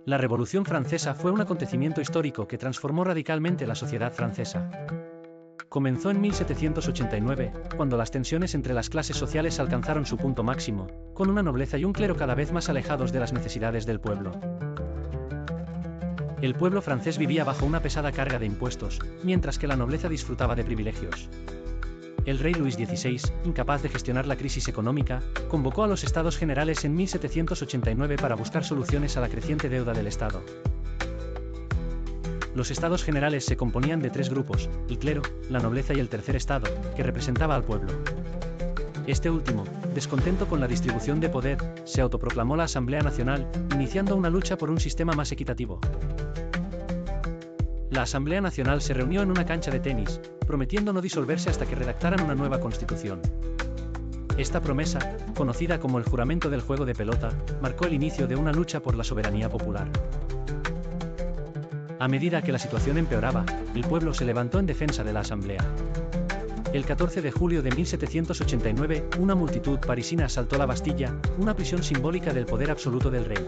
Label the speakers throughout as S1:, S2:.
S1: La Revolución Francesa fue un acontecimiento histórico que transformó radicalmente la sociedad francesa. Comenzó en 1789, cuando las tensiones entre las clases sociales alcanzaron su punto máximo, con una nobleza y un clero cada vez más alejados de las necesidades del pueblo. El pueblo francés vivía bajo una pesada carga de impuestos, mientras que la nobleza disfrutaba de privilegios. El rey Luis XVI, incapaz de gestionar la crisis económica, convocó a los Estados Generales en 1789 para buscar soluciones a la creciente deuda del Estado. Los Estados Generales se componían de tres grupos: el clero, la nobleza y el tercer estado, que representaba al pueblo. Este último, descontento con la distribución de poder, se autoproclamó la Asamblea Nacional, iniciando una lucha por un sistema más equitativo. La Asamblea Nacional se reunió en una cancha de tenis, prometiendo no disolverse hasta que redactaran una nueva constitución. Esta promesa, conocida como el juramento del juego de pelota, marcó el inicio de una lucha por la soberanía popular. A medida que la situación empeoraba, el pueblo se levantó en defensa de la Asamblea. El 14 de julio de 1789, una multitud parisina asaltó la Bastilla, una prisión simbólica del poder absoluto del rey.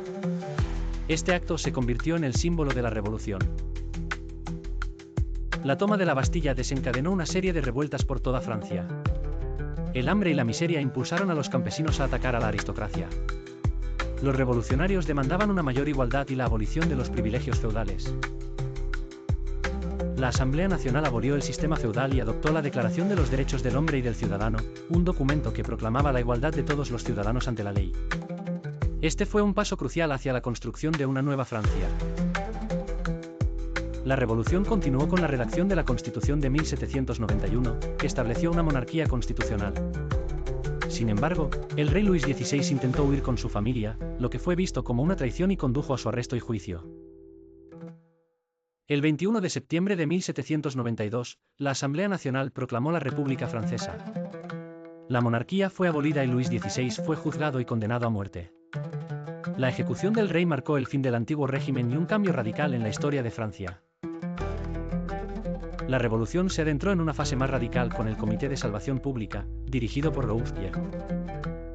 S1: Este acto se convirtió en el símbolo de la revolución. La toma de la Bastilla desencadenó una serie de revueltas por toda Francia. El hambre y la miseria impulsaron a los campesinos a atacar a la aristocracia. Los revolucionarios demandaban una mayor igualdad y la abolición de los privilegios feudales. La Asamblea Nacional abolió el sistema feudal y adoptó la Declaración de los Derechos del Hombre y del Ciudadano, un documento que proclamaba la igualdad de todos los ciudadanos ante la ley. Este fue un paso crucial hacia la construcción de una nueva Francia. La revolución continuó con la redacción de la Constitución de 1791, que estableció una monarquía constitucional. Sin embargo, el rey Luis XVI intentó huir con su familia, lo que fue visto como una traición y condujo a su arresto y juicio. El 21 de septiembre de 1792, la Asamblea Nacional proclamó la República Francesa. La monarquía fue abolida y Luis XVI fue juzgado y condenado a muerte. La ejecución del rey marcó el fin del antiguo régimen y un cambio radical en la historia de Francia. La revolución se adentró en una fase más radical con el Comité de Salvación Pública, dirigido por Robespierre.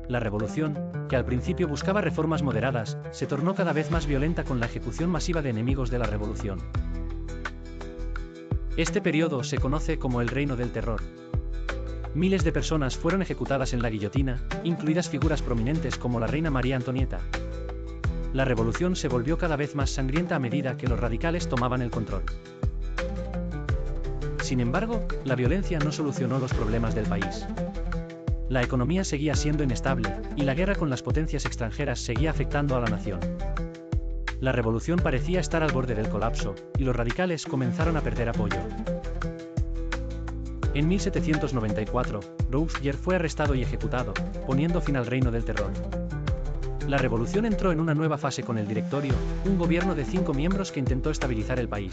S1: La revolución, que al principio buscaba reformas moderadas, se tornó cada vez más violenta con la ejecución masiva de enemigos de la revolución. Este periodo se conoce como el Reino del Terror. Miles de personas fueron ejecutadas en la guillotina, incluidas figuras prominentes como la reina María Antonieta. La revolución se volvió cada vez más sangrienta a medida que los radicales tomaban el control. Sin embargo, la violencia no solucionó los problemas del país. La economía seguía siendo inestable, y la guerra con las potencias extranjeras seguía afectando a la nación. La revolución parecía estar al borde del colapso, y los radicales comenzaron a perder apoyo. En 1794, Robespierre fue arrestado y ejecutado, poniendo fin al Reino del Terror. La revolución entró en una nueva fase con el Directorio, un gobierno de 5 miembros que intentó estabilizar el país.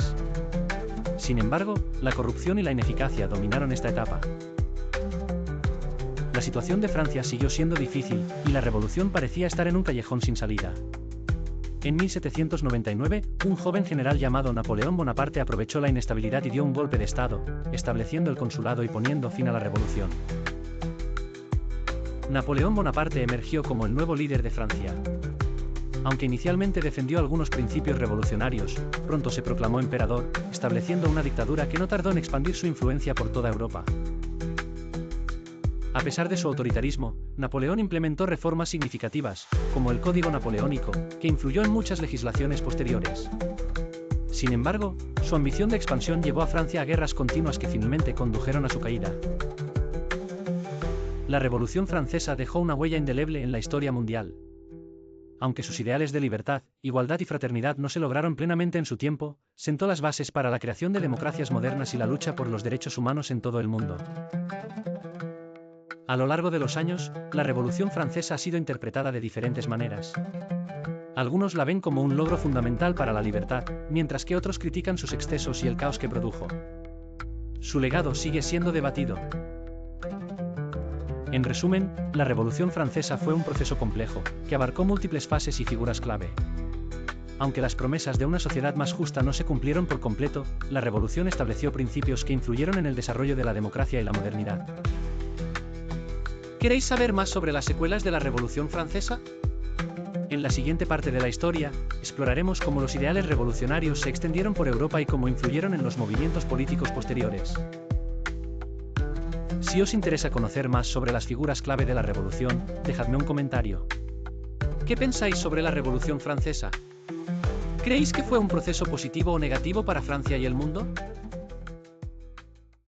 S1: Sin embargo, la corrupción y la ineficacia dominaron esta etapa. La situación de Francia siguió siendo difícil, y la revolución parecía estar en un callejón sin salida. En 1799, un joven general llamado Napoleón Bonaparte aprovechó la inestabilidad y dio un golpe de Estado, estableciendo el consulado y poniendo fin a la revolución. Napoleón Bonaparte emergió como el nuevo líder de Francia. Aunque inicialmente defendió algunos principios revolucionarios, pronto se proclamó emperador, estableciendo una dictadura que no tardó en expandir su influencia por toda Europa. A pesar de su autoritarismo, Napoleón implementó reformas significativas, como el Código Napoleónico, que influyó en muchas legislaciones posteriores. Sin embargo, su ambición de expansión llevó a Francia a guerras continuas que finalmente condujeron a su caída. La Revolución Francesa dejó una huella indeleble en la historia mundial. Aunque sus ideales de libertad, igualdad y fraternidad no se lograron plenamente en su tiempo, sentó las bases para la creación de democracias modernas y la lucha por los derechos humanos en todo el mundo. A lo largo de los años, la Revolución Francesa ha sido interpretada de diferentes maneras. Algunos la ven como un logro fundamental para la libertad, mientras que otros critican sus excesos y el caos que produjo. Su legado sigue siendo debatido. En resumen, la Revolución Francesa fue un proceso complejo, que abarcó múltiples fases y figuras clave. Aunque las promesas de una sociedad más justa no se cumplieron por completo, la revolución estableció principios que influyeron en el desarrollo de la democracia y la modernidad. ¿Queréis saber más sobre las secuelas de la Revolución Francesa? En la siguiente parte de la historia, exploraremos cómo los ideales revolucionarios se extendieron por Europa y cómo influyeron en los movimientos políticos posteriores. Si os interesa conocer más sobre las figuras clave de la Revolución, dejadme un comentario. ¿Qué pensáis sobre la Revolución Francesa? ¿Creéis que fue un proceso positivo o negativo para Francia y el mundo?